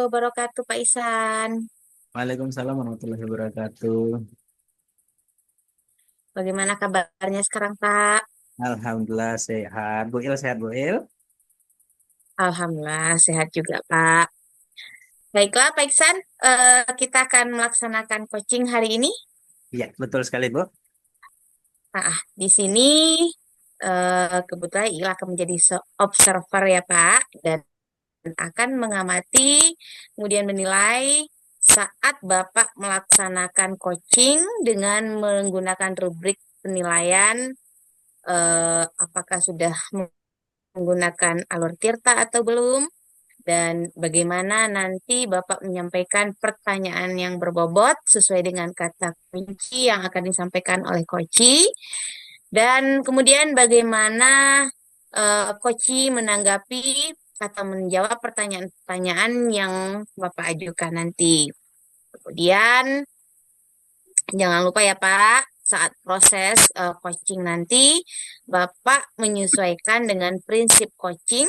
wabarakatuh, Pak Isan. Waalaikumsalam warahmatullahi wabarakatuh. Bagaimana kabarnya sekarang, Pak? Alhamdulillah sehat. Bu Il sehat Bu Il? Alhamdulillah, sehat juga, Pak. Baiklah, Pak Iksan, kita akan melaksanakan coaching hari ini. Iya, betul sekali Bu. Di sini kebetulan Ila akan menjadi observer ya, Pak, dan akan mengamati, kemudian menilai saat Bapak melaksanakan coaching dengan menggunakan rubrik penilaian, apakah sudah menggunakan alur tirta atau belum, dan bagaimana nanti Bapak menyampaikan pertanyaan yang berbobot sesuai dengan kata kunci yang akan disampaikan oleh Koci, dan kemudian bagaimana Koci menanggapi atau menjawab pertanyaan-pertanyaan yang Bapak ajukan nanti. Kemudian jangan lupa ya Pak, saat proses coaching nanti, Bapak menyesuaikan dengan prinsip coaching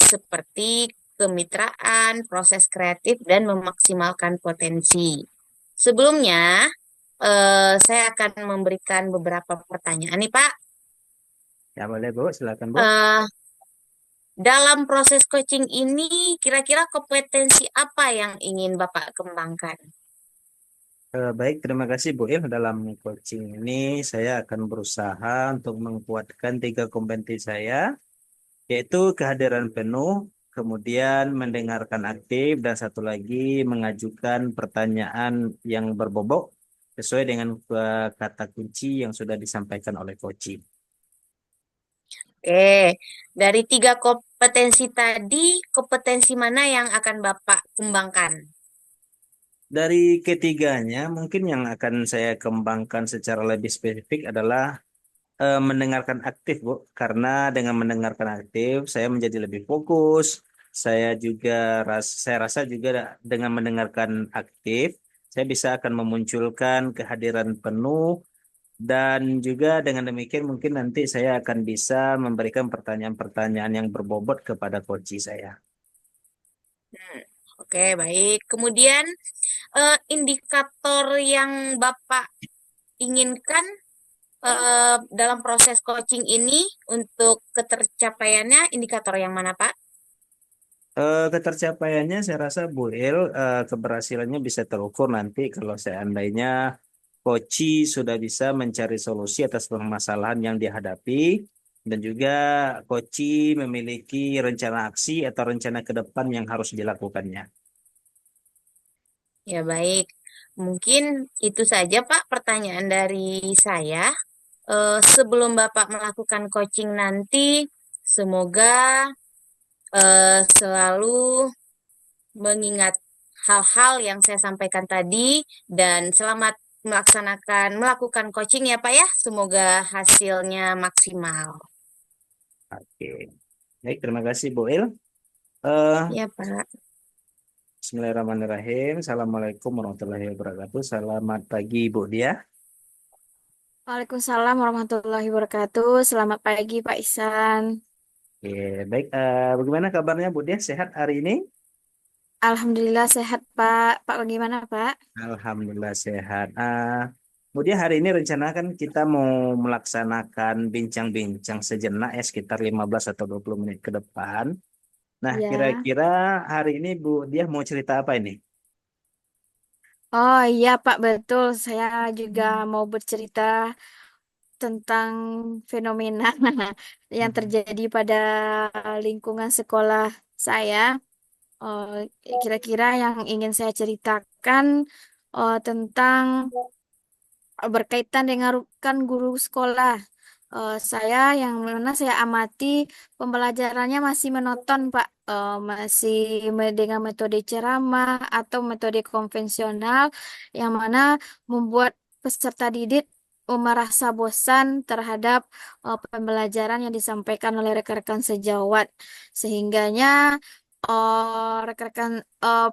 seperti kemitraan, proses kreatif, dan memaksimalkan potensi. Sebelumnya, saya akan memberikan beberapa pertanyaan nih Pak. Ya boleh Bu, silakan Bu. Eh, dalam proses coaching ini, kira-kira kompetensi apa yang ingin Bapak kembangkan? Baik, terima kasih Bu Il. Dalam coaching ini saya akan berusaha untuk menguatkan tiga kompetensi saya, yaitu kehadiran penuh, kemudian mendengarkan aktif, dan satu lagi mengajukan pertanyaan yang berbobot sesuai dengan kata kunci yang sudah disampaikan oleh coaching. Oke, dari tiga kompetensi tadi, kompetensi mana yang akan Bapak kembangkan? Dari ketiganya, mungkin yang akan saya kembangkan secara lebih spesifik adalah mendengarkan aktif, Bu. Karena dengan mendengarkan aktif, saya menjadi lebih fokus. Saya rasa juga dengan mendengarkan aktif, saya bisa akan memunculkan kehadiran penuh dan juga dengan demikian mungkin nanti saya akan bisa memberikan pertanyaan-pertanyaan yang berbobot kepada coach saya. Hmm, oke, baik. Kemudian, indikator yang Bapak inginkan dalam proses coaching ini untuk ketercapaiannya, indikator yang mana, Pak? Ketercapaiannya saya rasa Bu El, keberhasilannya bisa terukur nanti kalau seandainya Koci sudah bisa mencari solusi atas permasalahan yang dihadapi dan juga Koci memiliki rencana aksi atau rencana ke depan yang harus dilakukannya. Ya, baik. Mungkin itu saja, Pak, pertanyaan dari saya. Sebelum Bapak melakukan coaching nanti, semoga selalu mengingat hal-hal yang saya sampaikan tadi dan selamat melakukan coaching ya Pak ya. Semoga hasilnya maksimal. Oke, baik terima kasih Bu El. Eh, Ya Pak. Bismillahirrahmanirrahim. Assalamualaikum warahmatullahi wabarakatuh. Selamat pagi Bu Dia. Waalaikumsalam warahmatullahi wabarakatuh. Selamat pagi Pak Isan. Oke, baik. Bagaimana kabarnya Bu Dia? Sehat hari ini? Alhamdulillah sehat Pak. Pak bagaimana Pak? Alhamdulillah sehat. Kemudian hari ini rencana kan kita mau melaksanakan bincang-bincang sejenak ya sekitar 15 atau 20 menit ke depan. Nah, Ya. kira-kira hari ini Bu dia mau cerita apa ini? Oh iya Pak betul. Saya juga mau bercerita tentang fenomena yang Mhm. terjadi pada lingkungan sekolah saya. Oh, kira-kira yang ingin saya ceritakan tentang berkaitan dengan kan guru sekolah. Saya yang mana saya amati pembelajarannya masih monoton, Pak. Masih dengan metode ceramah atau metode konvensional yang mana membuat peserta didik merasa bosan terhadap pembelajaran yang disampaikan oleh rekan-rekan sejawat. Sehingganya rekan-rekan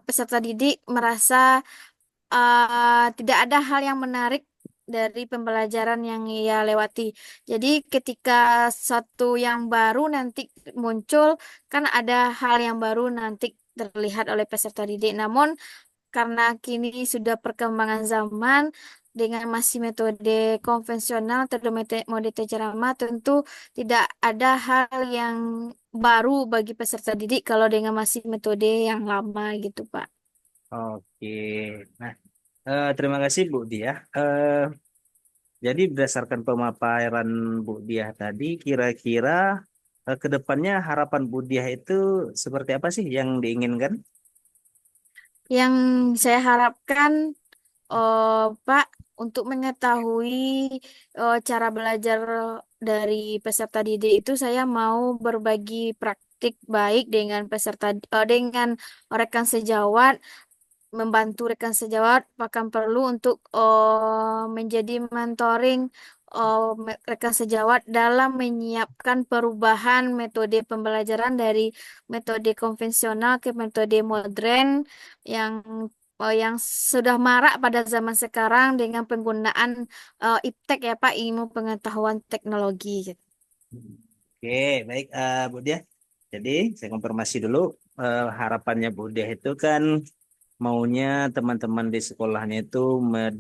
peserta didik merasa tidak ada hal yang menarik dari pembelajaran yang ia lewati. Jadi ketika satu yang baru nanti muncul, kan ada hal yang baru nanti terlihat oleh peserta didik. Namun karena kini sudah perkembangan zaman dengan masih metode konvensional atau metode ceramah, tentu tidak ada hal yang baru bagi peserta didik kalau dengan masih metode yang lama gitu, Pak. Oke. Nah, terima kasih Bu Dia. Jadi berdasarkan pemaparan Bu Diah tadi, kira-kira ke depannya harapan Bu Diah itu seperti apa sih yang diinginkan? Yang saya harapkan, Pak, untuk mengetahui cara belajar dari peserta didik itu, saya mau berbagi praktik baik dengan dengan rekan sejawat, membantu rekan sejawat, bahkan perlu untuk menjadi mentoring rekan sejawat dalam menyiapkan perubahan metode pembelajaran dari metode konvensional ke metode modern yang yang sudah marak pada zaman sekarang dengan penggunaan IPTEK ya Pak, ilmu pengetahuan teknologi gitu. Oke, baik Bu Diah. Jadi saya konfirmasi dulu harapannya Bu Diah itu kan maunya teman-teman di sekolahnya itu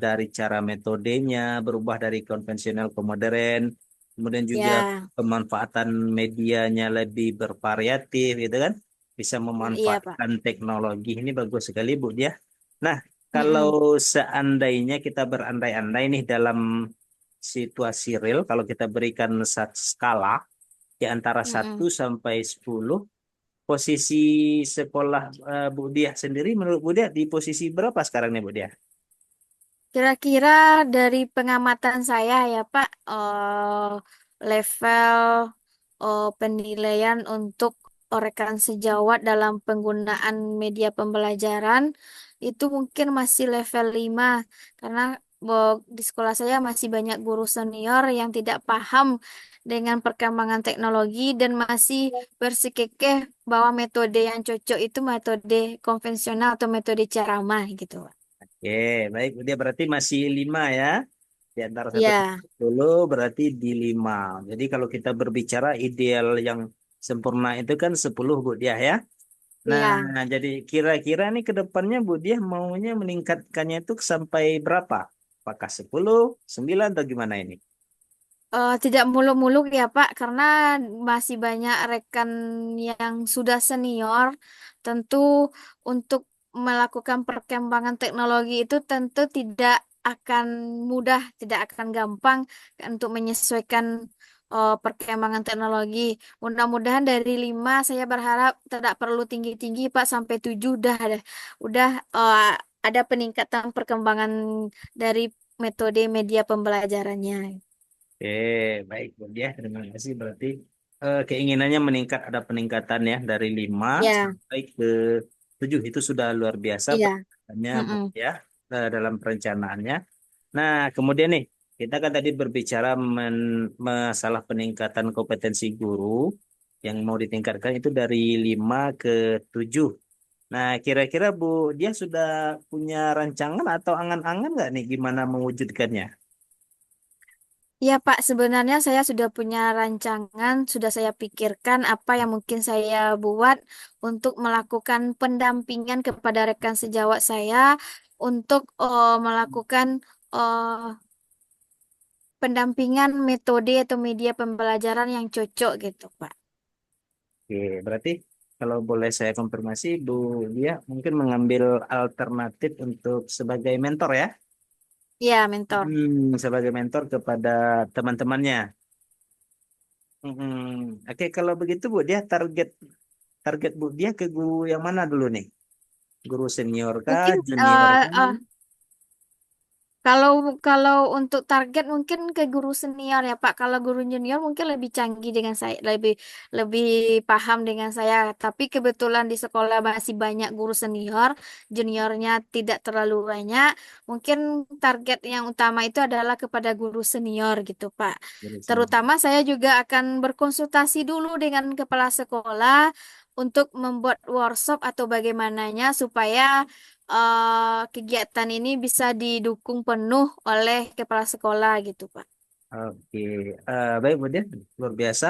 dari cara metodenya berubah dari konvensional ke modern, kemudian juga Ya, pemanfaatan medianya lebih bervariatif gitu kan, bisa iya Pak. memanfaatkan teknologi ini bagus sekali Bu Dia. Nah, kalau Mm-mm. seandainya kita berandai-andai nih dalam situasi real, kalau kita berikan skala di antara satu Mm-mm. sampai 10, posisi sekolah Bu Diah sendiri menurut Bu Diah di posisi berapa sekarang nih Bu Diah? Kira-kira dari pengamatan saya ya Pak, level penilaian untuk rekan sejawat dalam penggunaan media pembelajaran itu mungkin masih level 5 karena di sekolah saya masih banyak guru senior yang tidak paham dengan perkembangan teknologi dan masih bersikekeh bahwa metode yang cocok itu metode konvensional atau metode ceramah gitu, Pak. Oke, baik Bu Diah berarti masih 5 ya. Di antara satu Ya. dulu berarti di 5. Jadi kalau kita berbicara ideal yang sempurna itu kan 10 Bu Diah ya. Iya, Nah, jadi kira-kira nih ke depannya Bu Diah maunya meningkatkannya itu sampai berapa? Apakah 10, 9 atau gimana ini? tidak muluk-muluk ya Pak, karena masih banyak rekan yang sudah senior. Tentu untuk melakukan perkembangan teknologi itu tentu tidak akan mudah, tidak akan gampang untuk menyesuaikan perkembangan teknologi. Mudah-mudahan dari 5 saya berharap tidak perlu tinggi-tinggi Pak, sampai 7 udah ada peningkatan perkembangan dari metode media pembelajarannya. Oke, baik Bu Diah, terima kasih. Berarti keinginannya meningkat, ada peningkatan ya dari 5 Ya, sampai ke 7. Itu sudah luar biasa iya. peningkatannya Bu Mm-mm. Diah dalam perencanaannya. Nah, kemudian nih, kita kan tadi berbicara masalah peningkatan kompetensi guru yang mau ditingkatkan itu dari 5 ke 7. Nah, kira-kira Bu dia sudah punya rancangan atau angan-angan nggak nih gimana mewujudkannya? Ya Pak, sebenarnya saya sudah punya rancangan, sudah saya pikirkan apa yang mungkin saya buat untuk melakukan pendampingan kepada rekan sejawat saya untuk melakukan eh, pendampingan metode atau media pembelajaran yang cocok gitu Pak. Oke, berarti kalau boleh saya konfirmasi, Bu dia mungkin mengambil alternatif untuk sebagai mentor ya? Ya, mentor. Sebagai mentor kepada teman-temannya. Oke, kalau begitu Bu dia target target Bu dia ke guru yang mana dulu nih? Guru senior kah, Mungkin junior kah? kalau kalau untuk target mungkin ke guru senior ya Pak. Kalau guru junior mungkin lebih canggih dengan saya, lebih lebih paham dengan saya. Tapi kebetulan di sekolah masih banyak guru senior, juniornya tidak terlalu banyak. Mungkin target yang utama itu adalah kepada guru senior gitu Pak. Guru senior. Terutama saya juga akan berkonsultasi dulu dengan kepala sekolah untuk membuat workshop atau bagaimananya supaya kegiatan ini bisa didukung penuh oleh kepala sekolah gitu, Pak. Oke, baik Bu dia luar biasa.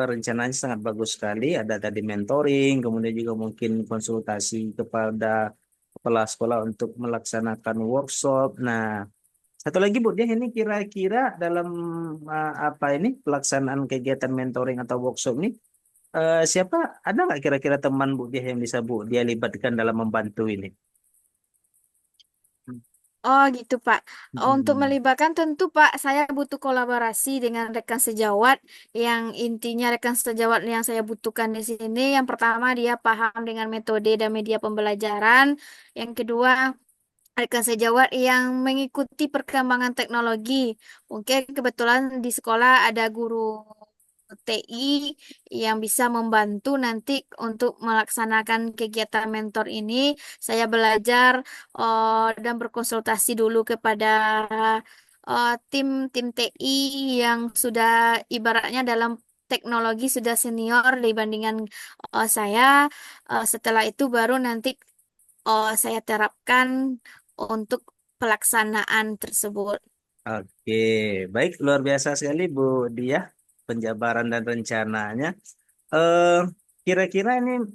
rencananya sangat bagus sekali. Ada tadi mentoring, kemudian juga mungkin konsultasi kepada kepala sekolah untuk melaksanakan workshop. Nah, satu lagi Bu Dia, ini kira-kira dalam apa ini pelaksanaan kegiatan mentoring atau workshop ini, siapa ada nggak kira-kira teman Bu Dia yang bisa Bu Dia libatkan dalam membantu ini? Oh gitu Pak. Untuk Hmm. melibatkan tentu Pak, saya butuh kolaborasi dengan rekan sejawat. Yang intinya rekan sejawat yang saya butuhkan di sini, yang pertama dia paham dengan metode dan media pembelajaran. Yang kedua, rekan sejawat yang mengikuti perkembangan teknologi. Mungkin kebetulan di sekolah ada guru TI yang bisa membantu nanti untuk melaksanakan kegiatan mentor ini. Saya belajar dan berkonsultasi dulu kepada tim TI yang sudah ibaratnya dalam teknologi sudah senior dibandingkan saya. Setelah itu baru nanti saya terapkan untuk pelaksanaan tersebut. Oke, baik, luar biasa sekali Bu Dia penjabaran dan rencananya. Eh, Kira-kira ini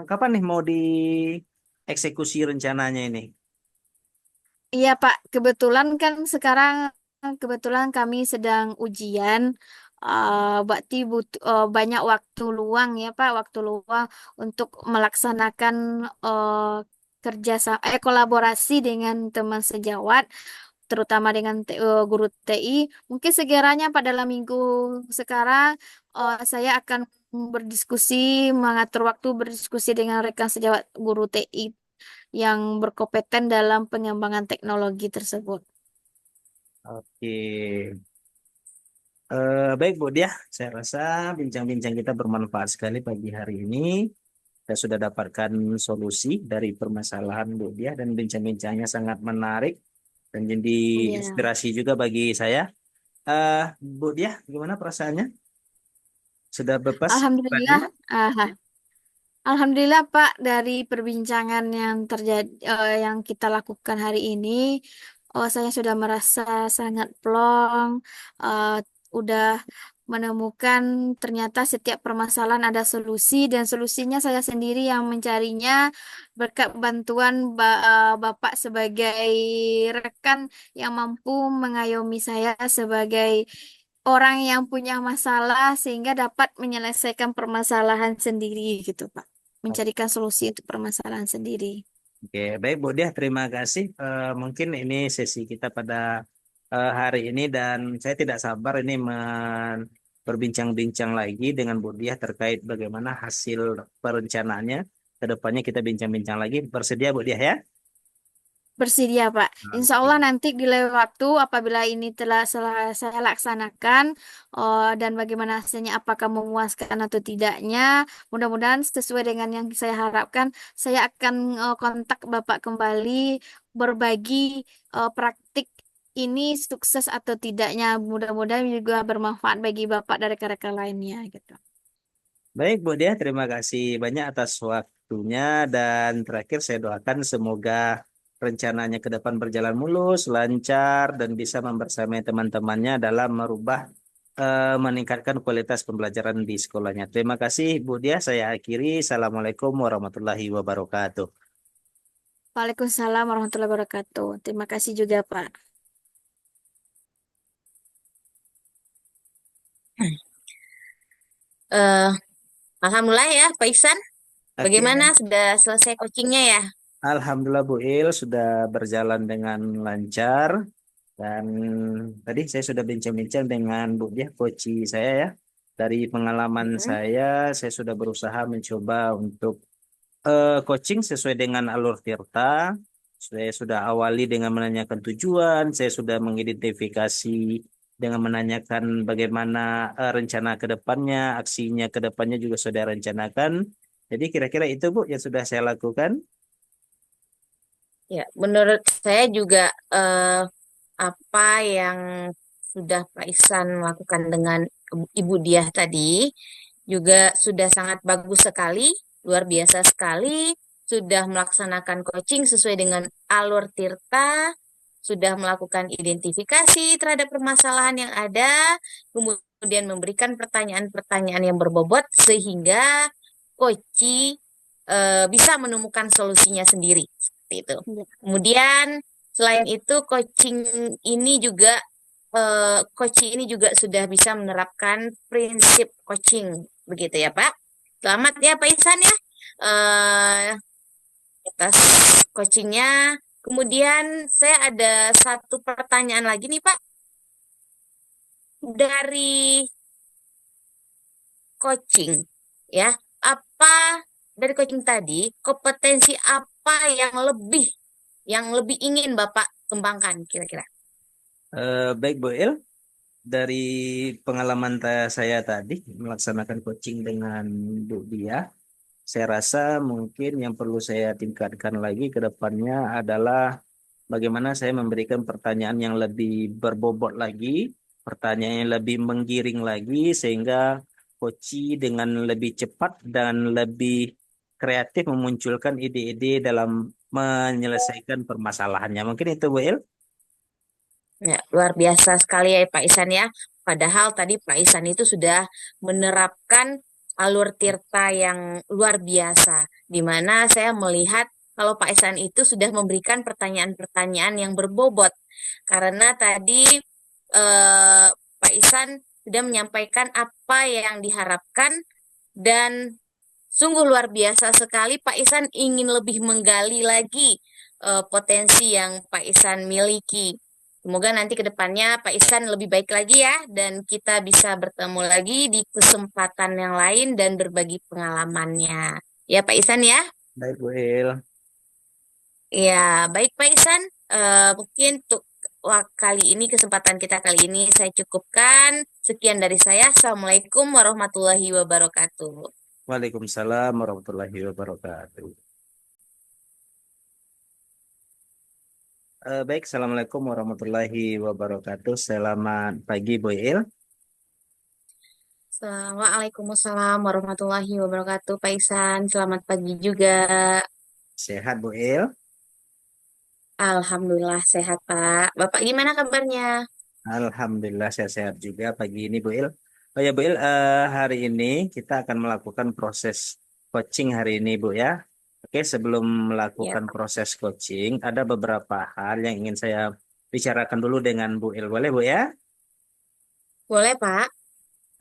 kapan nih mau dieksekusi rencananya ini? Iya Pak, kebetulan kan sekarang kebetulan kami sedang ujian, berarti butuh banyak waktu luang ya Pak, waktu luang untuk melaksanakan kolaborasi dengan teman sejawat, terutama dengan guru TI. Mungkin segera Pak dalam minggu sekarang saya akan berdiskusi, mengatur waktu berdiskusi dengan rekan sejawat guru TI yang berkompeten dalam pengembangan teknologi tersebut. Oke. Baik Bu Dia, saya rasa bincang-bincang kita bermanfaat sekali pagi hari ini. Kita sudah dapatkan solusi dari permasalahan Bu Dia dan bincang-bincangnya sangat menarik dan jadi Ya, inspirasi juga bagi saya. Eh, Bu Dia, gimana perasaannya? Sudah bebas Alhamdulillah. bebannya? Aha. Alhamdulillah Pak dari perbincangan yang terjadi yang kita lakukan hari ini, saya sudah merasa sangat plong, eh, udah menemukan ternyata setiap permasalahan ada solusi dan solusinya saya sendiri yang mencarinya berkat bantuan Bapak sebagai rekan yang mampu mengayomi saya sebagai orang yang punya masalah sehingga dapat menyelesaikan permasalahan sendiri gitu Pak. Mencarikan solusi untuk permasalahan sendiri. Oke, baik Bu Dia, terima kasih. Mungkin ini sesi kita pada hari ini dan saya tidak sabar ini berbincang-bincang lagi dengan Bu Dia terkait bagaimana hasil perencanaannya. Kedepannya kita bincang-bincang lagi. Bersedia Bu Dia ya? Bersedia, Pak. Insya Oke. Allah nanti di lain waktu apabila ini telah saya laksanakan dan bagaimana hasilnya apakah memuaskan atau tidaknya, mudah-mudahan sesuai dengan yang saya harapkan, saya akan kontak Bapak kembali berbagi praktik ini sukses atau tidaknya. Mudah-mudahan juga bermanfaat bagi Bapak dan rekan-rekan lainnya gitu. Baik Bu Dia, terima kasih banyak atas waktunya dan terakhir saya doakan semoga rencananya ke depan berjalan mulus, lancar dan bisa membersamai teman-temannya dalam meningkatkan kualitas pembelajaran di sekolahnya. Terima kasih Bu Dia, saya akhiri. Assalamualaikum warahmatullahi wabarakatuh. Waalaikumsalam warahmatullahi wabarakatuh. Terima kasih juga, Pak. Eh, Alhamdulillah ya, Pak Ihsan. Bagaimana? Oke, Sudah selesai coachingnya ya? Alhamdulillah Bu Il sudah berjalan dengan lancar. Dan tadi saya sudah bincang-bincang dengan Bu Dia, coach saya ya. Dari pengalaman Mm-mm. saya sudah berusaha mencoba untuk coaching sesuai dengan alur Tirta. Saya sudah awali dengan menanyakan tujuan, saya sudah mengidentifikasi dengan menanyakan bagaimana rencana ke depannya, aksinya ke depannya juga sudah rencanakan. Jadi kira-kira itu Bu yang sudah saya lakukan. Ya, menurut saya juga eh, apa yang sudah Pak Ihsan lakukan dengan Ibu Diah tadi juga sudah sangat bagus sekali, luar biasa sekali, sudah melaksanakan coaching sesuai dengan alur Tirta, sudah melakukan identifikasi terhadap permasalahan yang ada, kemudian memberikan pertanyaan-pertanyaan yang berbobot sehingga Koci bisa menemukan solusinya sendiri. Seperti itu. Ya. Kemudian selain itu Koci ini juga sudah bisa menerapkan prinsip coaching, begitu ya Pak. Selamat ya Pak Ihsan ya. Eh, Atas coachingnya. Kemudian saya ada satu pertanyaan lagi nih Pak. Dari coaching ya, apa dari coaching tadi kompetensi apa yang lebih ingin Bapak kembangkan kira-kira? Baik Bu El, dari pengalaman saya tadi melaksanakan coaching dengan Bu Dia, saya rasa mungkin yang perlu saya tingkatkan lagi ke depannya adalah bagaimana saya memberikan pertanyaan yang lebih berbobot lagi, pertanyaan yang lebih menggiring lagi, sehingga coach dengan lebih cepat dan lebih kreatif memunculkan ide-ide dalam menyelesaikan permasalahannya. Mungkin itu Bu El. Ya, luar biasa sekali ya Pak Ihsan ya. Padahal tadi Pak Ihsan itu sudah menerapkan alur tirta yang luar biasa, di mana saya melihat kalau Pak Ihsan itu sudah memberikan pertanyaan-pertanyaan yang berbobot. Karena tadi Pak Ihsan sudah menyampaikan apa yang diharapkan dan sungguh luar biasa sekali Pak Ihsan ingin lebih menggali lagi potensi yang Pak Ihsan miliki. Semoga nanti ke depannya Pak Ihsan lebih baik lagi ya dan kita bisa bertemu lagi di kesempatan yang lain dan berbagi pengalamannya. Ya Pak Ihsan ya. Baik Bu El. Ya, baik Pak Ihsan. Mungkin untuk kali ini kesempatan kita kali ini saya cukupkan. Sekian dari saya. Assalamualaikum warahmatullahi wabarakatuh. Waalaikumsalam warahmatullahi wabarakatuh. Baik, Assalamualaikum warahmatullahi wabarakatuh. Selamat pagi Bu El. Waalaikumsalam warahmatullahi wabarakatuh, Pak Ihsan. Selamat pagi juga. Sehat Bu El. Alhamdulillah sehat, Pak. Bapak gimana kabarnya? Alhamdulillah saya sehat juga pagi ini Bu Il. Oh ya Bu Il, hari ini kita akan melakukan proses coaching hari ini Bu ya. Oke, sebelum Ya, melakukan Pak. proses coaching, ada beberapa hal yang ingin saya bicarakan dulu dengan Bu Il. Boleh Bu ya? Boleh, Pak?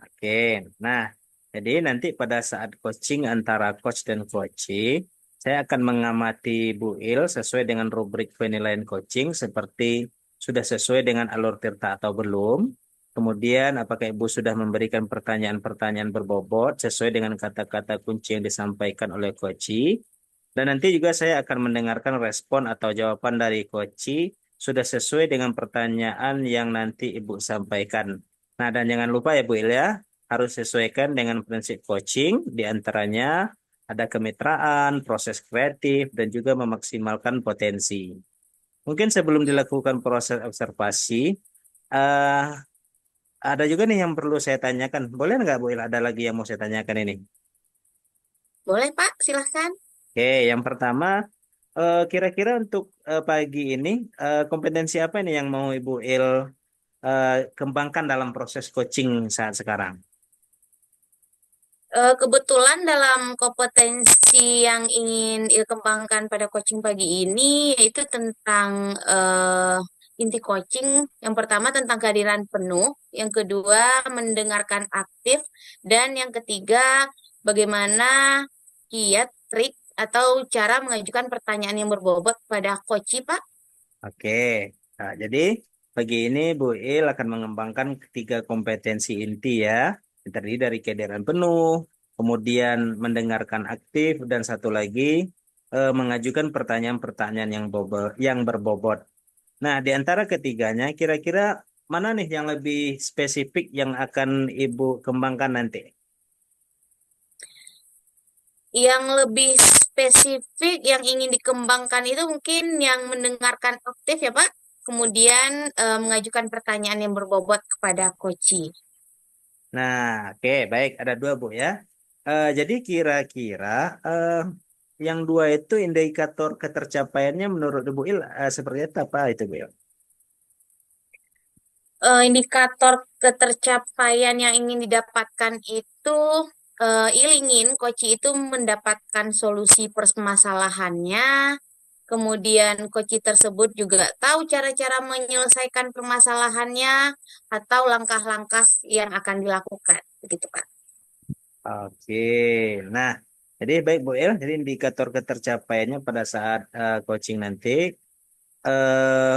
Oke, nah jadi nanti pada saat coaching antara coach dan coachee, saya akan mengamati Bu Il sesuai dengan rubrik penilaian coaching seperti sudah sesuai dengan alur tirta atau belum. Kemudian apakah Ibu sudah memberikan pertanyaan-pertanyaan berbobot sesuai dengan kata-kata kunci yang disampaikan oleh coachee. Dan nanti juga saya akan mendengarkan respon atau jawaban dari coachee sudah sesuai dengan pertanyaan yang nanti Ibu sampaikan. Nah, dan jangan lupa ya Bu Il ya, harus sesuaikan dengan prinsip coaching, di antaranya ada kemitraan, proses kreatif, dan juga memaksimalkan potensi. Mungkin sebelum dilakukan proses observasi, eh, ada juga nih yang perlu saya tanyakan. Boleh nggak Bu Il, ada lagi yang mau saya tanyakan ini? Boleh, Pak? Silahkan. Oke, yang pertama, kira-kira untuk pagi ini, kompetensi apa ini yang mau Ibu Il kembangkan dalam proses coaching saat sekarang? Kebetulan dalam kompetensi yang ingin dikembangkan pada coaching pagi ini yaitu tentang inti coaching. Yang pertama tentang kehadiran penuh, yang kedua mendengarkan aktif, dan yang ketiga bagaimana kiat, trik, atau cara mengajukan pertanyaan yang berbobot pada coach, Pak. Oke, nah, jadi pagi ini Bu Il akan mengembangkan ketiga kompetensi inti ya, yang terdiri dari kehadiran penuh, kemudian mendengarkan aktif, dan satu lagi mengajukan pertanyaan-pertanyaan yang berbobot. Nah, di antara ketiganya, kira-kira mana nih yang lebih spesifik yang akan Ibu kembangkan nanti? Yang lebih spesifik yang ingin dikembangkan itu mungkin yang mendengarkan aktif ya Pak. Kemudian mengajukan pertanyaan yang berbobot kepada coach. Nah, oke, baik, ada dua Bu ya. Jadi kira-kira eh, yang dua itu indikator ketercapaiannya menurut Bu Il seperti apa itu Bu Il? Indikator ketercapaian yang ingin didapatkan itu ingin Koci itu mendapatkan solusi permasalahannya, kemudian Koci tersebut juga tahu cara-cara menyelesaikan permasalahannya atau langkah-langkah yang akan dilakukan, begitu Kak. Oke. Nah, jadi baik Bu El, jadi indikator ketercapaiannya pada saat coaching nanti, eh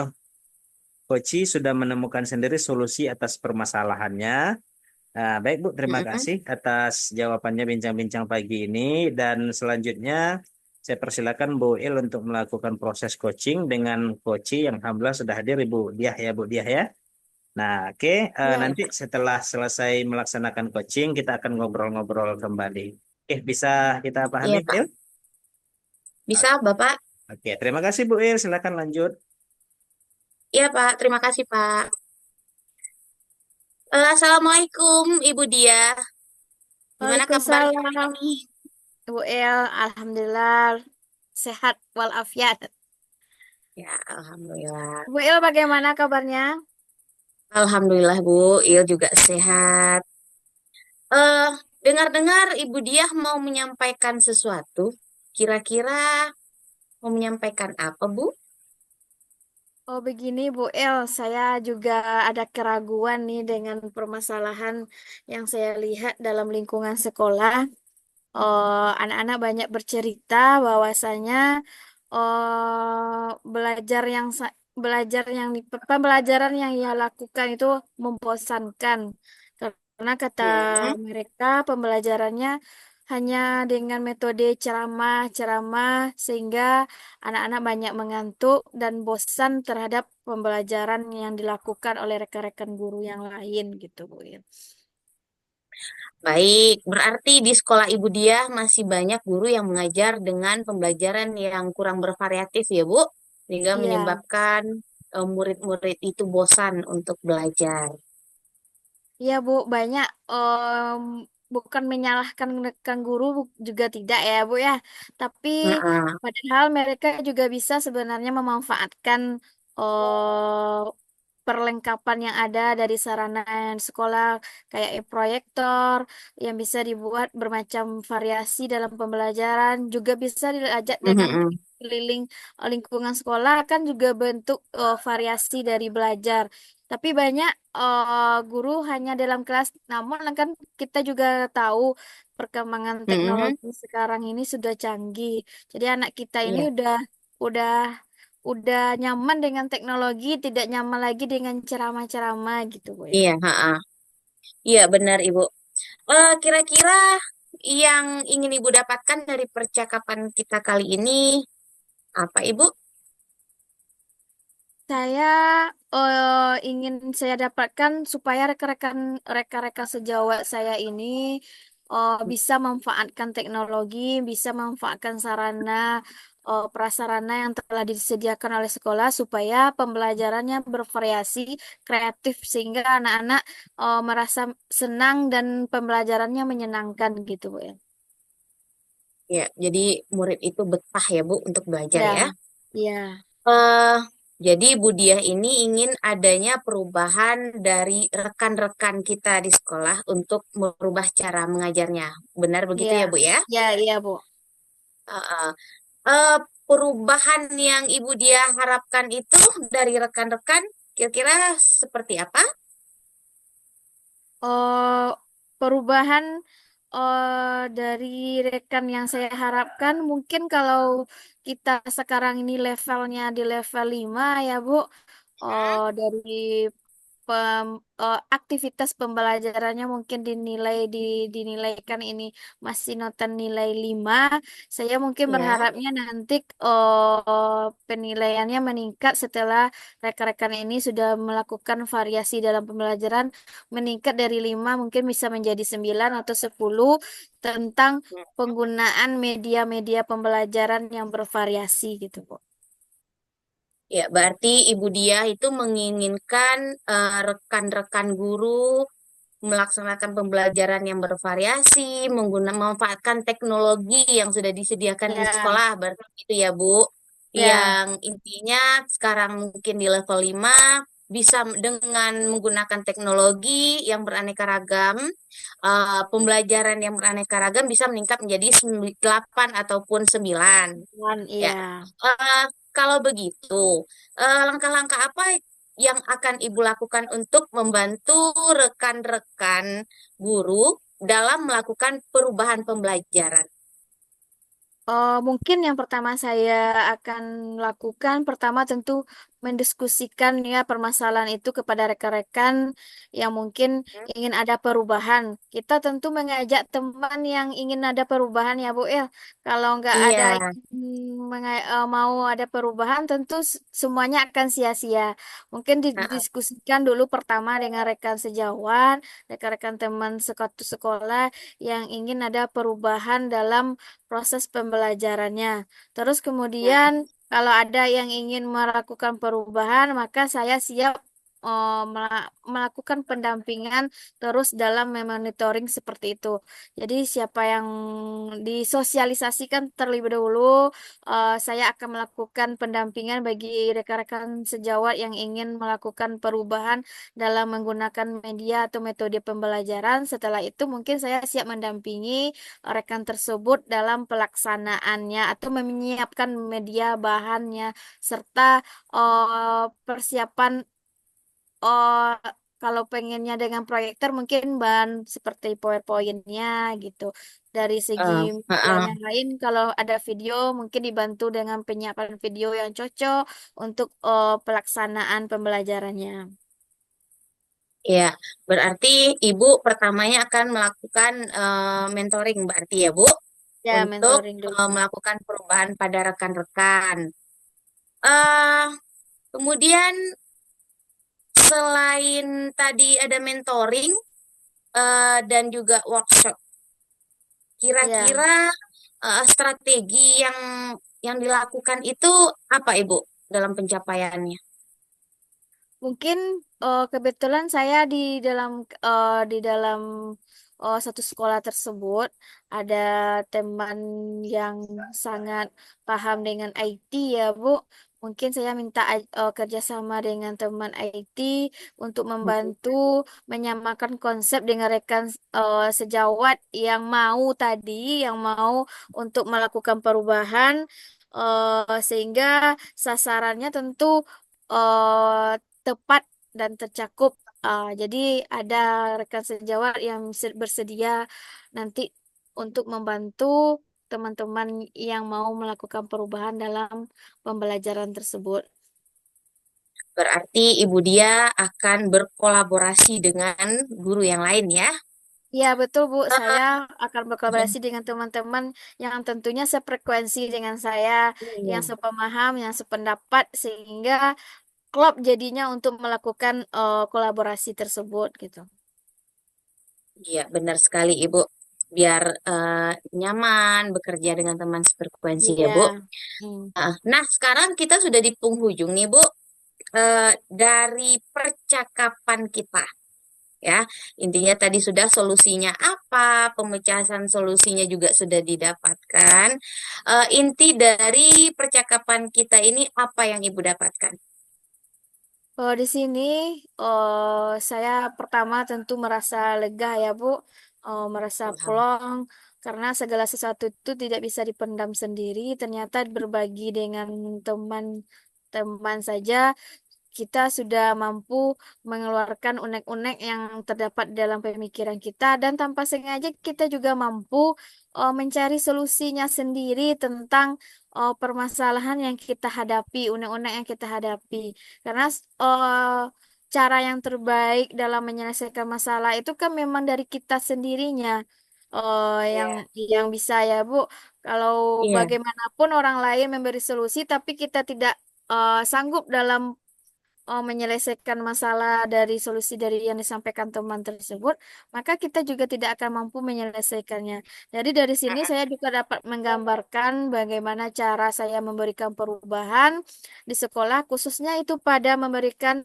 Koci sudah menemukan sendiri solusi atas permasalahannya. Nah, baik Bu, terima Mm-mm. kasih atas jawabannya bincang-bincang pagi ini. Dan selanjutnya saya persilakan Bu Il untuk melakukan proses coaching dengan coach yang alhamdulillah sudah hadir Ibu Diah ya Bu Diah ya. Nah, oke, Iya, ya, nanti Pak. setelah selesai melaksanakan coaching kita akan ngobrol-ngobrol kembali. Oke, bisa kita pahami Iya Bu Pak. Il? Bisa Bapak? Oke, terima kasih Bu Il. Silakan lanjut. Iya Pak, terima kasih Pak. Assalamualaikum Ibu Dia. Gimana kabarnya hari Waalaikumsalam, ini? Bu El. Alhamdulillah sehat walafiat. Ya, Alhamdulillah. Bu El bagaimana kabarnya? Alhamdulillah Bu, Il juga sehat. Eh, dengar-dengar Ibu Diah mau menyampaikan sesuatu. Kira-kira mau menyampaikan apa Bu? Oh begini Bu El, saya juga ada keraguan nih dengan permasalahan yang saya lihat dalam lingkungan sekolah. Anak-anak banyak bercerita bahwasanya belajar yang pembelajaran yang ia lakukan itu membosankan karena kata Hmm, mereka pembelajarannya hanya dengan metode ceramah-ceramah sehingga anak-anak banyak mengantuk dan bosan terhadap pembelajaran yang dilakukan oleh rekan-rekan guru yang lain gitu Bu. baik, berarti di sekolah Ibu Diah masih banyak guru yang mengajar dengan pembelajaran yang kurang bervariatif ya Bu, sehingga Iya. menyebabkan murid-murid itu bosan untuk belajar. Iya Bu, banyak bukan menyalahkan rekan guru juga tidak ya Bu ya. Tapi Heeh. padahal mereka juga bisa sebenarnya memanfaatkan eh, perlengkapan yang ada dari sarana sekolah kayak proyektor yang bisa dibuat bermacam variasi dalam pembelajaran juga bisa diajak dengan Mhm. keliling lingkungan sekolah kan juga bentuk variasi dari belajar. Tapi banyak guru hanya dalam kelas. Namun kan kita juga tahu perkembangan Mhm. teknologi sekarang ini sudah canggih. Jadi anak kita ini Iya, udah udah nyaman dengan teknologi, tidak nyaman lagi dengan ceramah-ceramah gitu, Bu ya. iya, heeh. Iya, benar Ibu. Kira-kira yang ingin Ibu dapatkan dari percakapan kita kali ini apa Ibu? Saya ingin saya dapatkan supaya rekan-rekan sejawat saya ini bisa memanfaatkan teknologi, bisa memanfaatkan sarana prasarana yang telah disediakan oleh sekolah supaya pembelajarannya bervariasi, kreatif sehingga anak-anak merasa senang dan pembelajarannya menyenangkan gitu, Bu ya. Ya, jadi murid itu betah ya Bu untuk belajar Ya, ya. ya, Eh, jadi Bu Diah ini ingin adanya perubahan dari rekan-rekan kita di sekolah untuk merubah cara mengajarnya. Benar begitu ya, ya Bu ya? ya, iya, Bu. Heeh. Eh, perubahan yang Ibu Diah harapkan itu dari rekan-rekan kira-kira seperti apa? eh perubahan dari rekan yang saya harapkan mungkin kalau kita sekarang ini levelnya di level 5 ya Bu, dari aktivitas pembelajarannya mungkin dinilaikan ini masih nota nilai 5. Saya mungkin Ya. berharapnya nanti penilaiannya meningkat setelah rekan-rekan ini sudah melakukan variasi dalam pembelajaran meningkat dari 5 mungkin bisa menjadi 9 atau 10 tentang penggunaan media-media pembelajaran yang bervariasi gitu, Bu. Ya, berarti Ibu Diah itu menginginkan rekan-rekan guru melaksanakan pembelajaran yang bervariasi, memanfaatkan teknologi yang sudah disediakan di Ya, sekolah, berarti itu ya Bu. ya, Yang intinya sekarang mungkin di level 5, bisa dengan menggunakan teknologi yang beraneka ragam, pembelajaran yang beraneka ragam bisa meningkat menjadi 8 ataupun 9. Dan Ya, iya. eh, kalau begitu, langkah-langkah apa yang akan Ibu lakukan untuk membantu rekan-rekan guru dalam melakukan perubahan pembelajaran? Mungkin yang pertama saya akan lakukan, pertama tentu mendiskusikan ya permasalahan itu kepada rekan-rekan yang mungkin ingin ada perubahan. Kita tentu mengajak teman yang ingin ada perubahan ya Bu ya. Kalau nggak ada Iya, yang mau ada perubahan, tentu semuanya akan sia-sia. Mungkin heeh, didiskusikan dulu pertama dengan rekan sejawat, rekan-rekan teman sekatu sekolah yang ingin ada perubahan dalam proses pembelajarannya. Terus kemudian kalau ada yang ingin melakukan perubahan, maka saya siap melakukan pendampingan terus dalam memonitoring seperti itu. Jadi siapa yang disosialisasikan terlebih dahulu, saya akan melakukan pendampingan bagi rekan-rekan sejawat yang ingin melakukan perubahan dalam menggunakan media atau metode pembelajaran. Setelah itu mungkin saya siap mendampingi rekan tersebut dalam pelaksanaannya atau menyiapkan media bahannya serta persiapan oh kalau pengennya dengan proyektor mungkin bahan seperti PowerPoint-nya gitu. Dari segi media heeh. yang lain kalau ada video mungkin dibantu dengan penyiapan video yang cocok untuk pelaksanaan pembelajarannya. Ya, berarti Ibu pertamanya akan melakukan mentoring berarti ya, Bu, Ya, untuk mentoring dulu. melakukan perubahan pada rekan-rekan. eh Kemudian selain tadi ada mentoring dan juga workshop, Ya. kira-kira strategi yang dilakukan itu apa, Ibu, dalam pencapaiannya? Mungkin kebetulan saya di dalam satu sekolah tersebut ada teman yang sangat paham dengan IT ya Bu. Mungkin saya minta kerjasama dengan teman IT untuk membantu menyamakan konsep dengan rekan sejawat yang mau untuk melakukan perubahan sehingga sasarannya tentu eh, tepat dan tercakup. Jadi ada rekan sejawat yang bersedia nanti untuk membantu teman-teman yang mau melakukan perubahan dalam pembelajaran tersebut. Berarti Ibu Dia akan berkolaborasi dengan guru yang lain ya? Ya, betul Bu. Saya Eh, akan berkolaborasi dengan teman-teman yang tentunya sefrekuensi dengan saya, yang iya. sepemaham, yang sependapat, sehingga klop jadinya untuk melakukan kolaborasi tersebut gitu. Iya, benar sekali Ibu. Biar nyaman bekerja dengan teman sefrekuensi ya, Iya. Bu. Hmm. Nah, sekarang kita sudah di penghujung nih, Bu. Dari percakapan kita, ya. Intinya tadi sudah solusinya apa, pemecahan solusinya juga sudah didapatkan. Inti dari percakapan kita ini apa yang Ibu dapatkan? Kalau di sini, saya pertama tentu merasa lega ya Bu, merasa plong karena segala sesuatu itu tidak bisa dipendam sendiri. Ternyata berbagi dengan teman-teman saja kita sudah mampu mengeluarkan unek-unek yang terdapat dalam pemikiran kita dan tanpa sengaja kita juga mampu mencari solusinya sendiri tentang permasalahan yang kita hadapi, unek-unek yang kita hadapi. Karena cara yang terbaik dalam menyelesaikan masalah itu kan memang dari kita sendirinya. Yang Iya. bisa ya Bu, kalau Iya. bagaimanapun orang lain memberi solusi tapi kita tidak sanggup dalam menyelesaikan masalah dari solusi dari yang disampaikan teman tersebut, maka kita juga tidak akan mampu menyelesaikannya. Jadi dari sini saya juga dapat menggambarkan bagaimana cara saya memberikan perubahan di sekolah, khususnya itu pada memberikan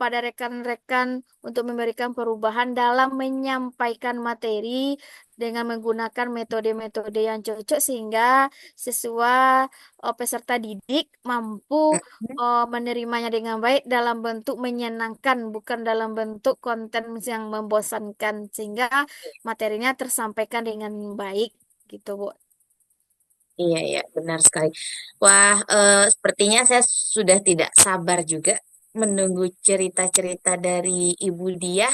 pada rekan-rekan untuk memberikan perubahan dalam menyampaikan materi dengan menggunakan metode-metode yang cocok sehingga sesuai peserta didik mampu Mm-mm. menerimanya dengan baik dalam bentuk menyenangkan, bukan dalam bentuk konten yang membosankan, sehingga materinya tersampaikan dengan baik gitu, Bu. Iya, iya, benar sekali. Wah, sepertinya saya sudah tidak sabar juga menunggu cerita-cerita dari Ibu Diah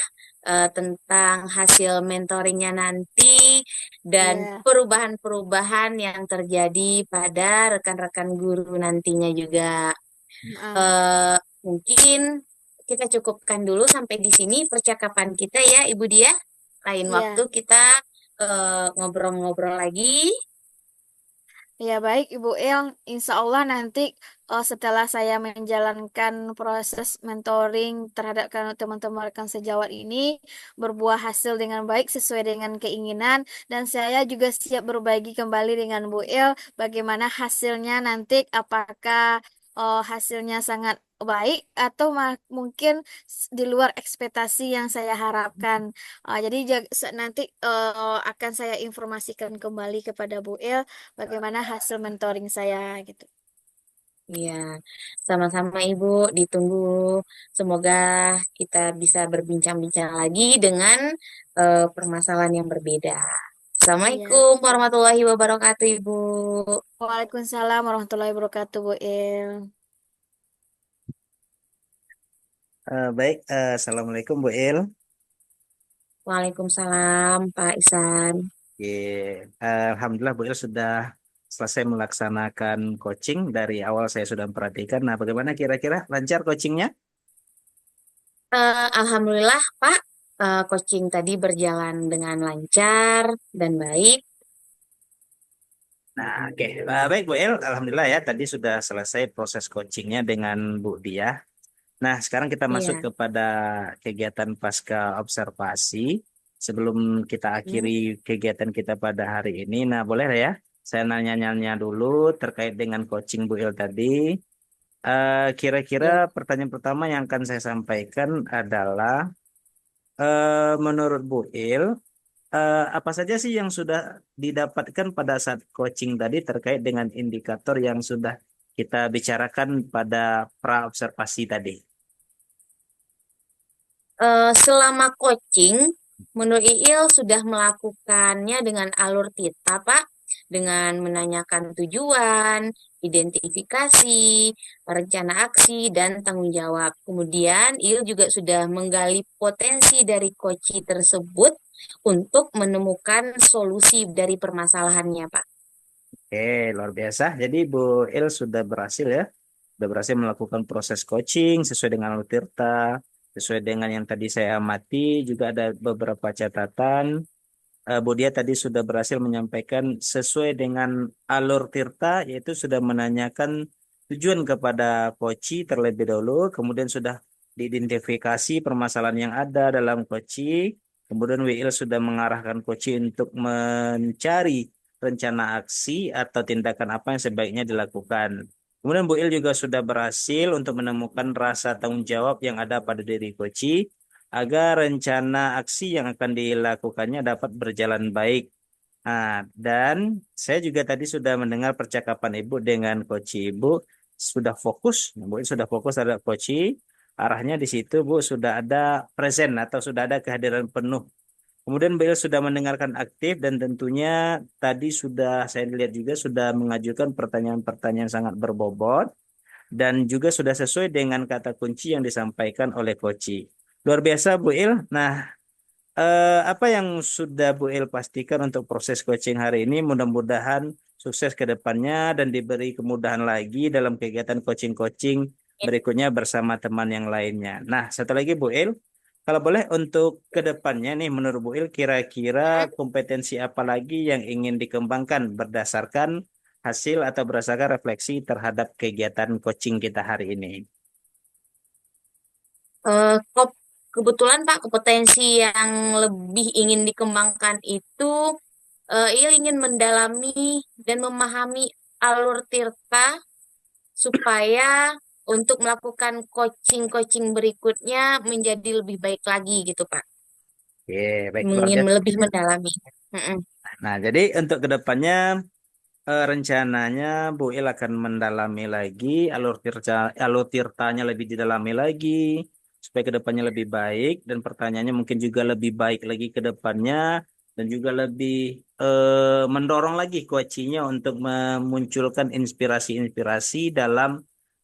tentang hasil mentoringnya nanti dan Iya. perubahan-perubahan yang terjadi pada rekan-rekan guru nantinya juga. Nah, Eh, Mungkin kita cukupkan dulu sampai di sini percakapan kita ya, Ibu Diah. Lain waktu iya. kita ngobrol-ngobrol lagi. Ya baik Ibu El, insya Allah nanti setelah saya menjalankan proses mentoring terhadap teman-teman rekan sejawat ini berbuah hasil dengan baik sesuai dengan keinginan dan saya juga siap berbagi kembali dengan Bu El bagaimana hasilnya nanti apakah hasilnya sangat baik atau mungkin di luar ekspektasi yang saya harapkan. Jadi nanti akan saya informasikan kembali kepada Bu El bagaimana hasil mentoring saya gitu. Iya, sama-sama Ibu, ditunggu. Semoga kita bisa berbincang-bincang lagi dengan permasalahan yang berbeda. Iya. Assalamualaikum warahmatullahi wabarakatuh, Ibu. Waalaikumsalam warahmatullahi wabarakatuh, Bu El. Baik, Assalamualaikum Bu Il. Waalaikumsalam, Pak Isan. Alhamdulillah Bu Il sudah selesai melaksanakan coaching. Dari awal saya sudah memperhatikan. Nah, bagaimana kira-kira lancar coachingnya? Alhamdulillah, Pak. Coaching tadi berjalan dengan lancar dan baik. Nah, oke. Baik Bu Il, Alhamdulillah ya. Tadi sudah selesai proses coachingnya dengan Bu Dia. Nah, sekarang kita masuk Iya. kepada kegiatan pasca observasi. Sebelum kita Hmm, akhiri kegiatan kita pada hari ini, nah boleh ya, saya nanya-nanya dulu terkait dengan coaching Bu Il tadi. Kira-kira iya. pertanyaan pertama yang akan saya sampaikan adalah, menurut Bu Il, apa saja sih yang sudah didapatkan pada saat coaching tadi terkait dengan indikator yang sudah kita bicarakan pada pra observasi tadi? Selama coaching, menurut Iil sudah melakukannya dengan alur tita, Pak, dengan menanyakan tujuan, identifikasi, rencana aksi, dan tanggung jawab. Kemudian, Iil juga sudah menggali potensi dari coaching tersebut untuk menemukan solusi dari permasalahannya, Pak. Oke, luar biasa. Jadi Bu Il sudah berhasil ya, sudah berhasil melakukan proses coaching sesuai dengan alur tirta, sesuai dengan yang tadi saya amati. Juga ada beberapa catatan. Bu Dia tadi sudah berhasil menyampaikan sesuai dengan alur tirta, yaitu sudah menanyakan tujuan kepada coach terlebih dahulu, kemudian sudah diidentifikasi permasalahan yang ada dalam coach, kemudian WIL sudah mengarahkan coach untuk mencari rencana aksi atau tindakan apa yang sebaiknya dilakukan. Kemudian Bu Il juga sudah berhasil untuk menemukan rasa tanggung jawab yang ada pada diri coach agar rencana aksi yang akan dilakukannya dapat berjalan baik. Nah, dan saya juga tadi sudah mendengar percakapan Ibu dengan coach Ibu sudah fokus, Bu sudah fokus terhadap coach. Arahnya di situ Bu sudah ada present atau sudah ada kehadiran penuh. Kemudian beliau sudah mendengarkan aktif dan tentunya tadi sudah saya lihat juga sudah mengajukan pertanyaan-pertanyaan sangat berbobot dan juga sudah sesuai dengan kata kunci yang disampaikan oleh Koci. Luar biasa Bu Il. Nah, apa yang sudah Bu Il pastikan untuk proses coaching hari ini? Mudah-mudahan sukses ke depannya dan diberi kemudahan lagi dalam kegiatan coaching-coaching berikutnya bersama teman yang lainnya. Nah, satu lagi Bu Il, kalau boleh untuk ke depannya nih menurut Bu Il kira-kira kompetensi apa lagi yang ingin dikembangkan berdasarkan hasil atau berdasarkan refleksi terhadap kegiatan coaching kita hari ini? Eh, kop- Kebetulan Pak, kompetensi yang lebih ingin dikembangkan itu ia ingin mendalami dan memahami alur tirta supaya untuk melakukan coaching-coaching berikutnya menjadi lebih baik lagi gitu Pak. Oke, baik luar Ingin biasa. lebih mendalami. Mm-mm. Nah, jadi untuk kedepannya rencananya Bu Il akan mendalami lagi alur tirtanya lebih didalami lagi supaya kedepannya lebih baik dan pertanyaannya mungkin juga lebih baik lagi ke depannya dan juga lebih mendorong lagi coachingnya untuk memunculkan inspirasi-inspirasi dalam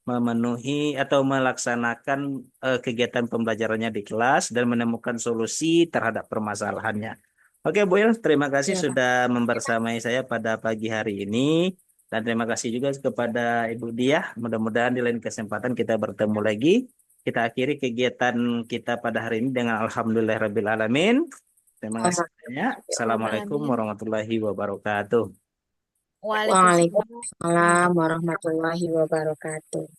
memenuhi atau melaksanakan kegiatan pembelajarannya di kelas dan menemukan solusi terhadap permasalahannya. Oke, Bu Il, terima kasih Iya, Pak. sudah membersamai saya pada pagi hari ini. Dan terima kasih juga kepada Ibu Diah. Mudah-mudahan di lain kesempatan kita bertemu lagi. Kita akhiri kegiatan kita pada hari ini dengan Alhamdulillahirrabbilalamin. Terima kasih banyak. Assalamualaikum Alamin. warahmatullahi wabarakatuh. Waalaikumsalam. Waalaikumsalam warahmatullahi wabarakatuh.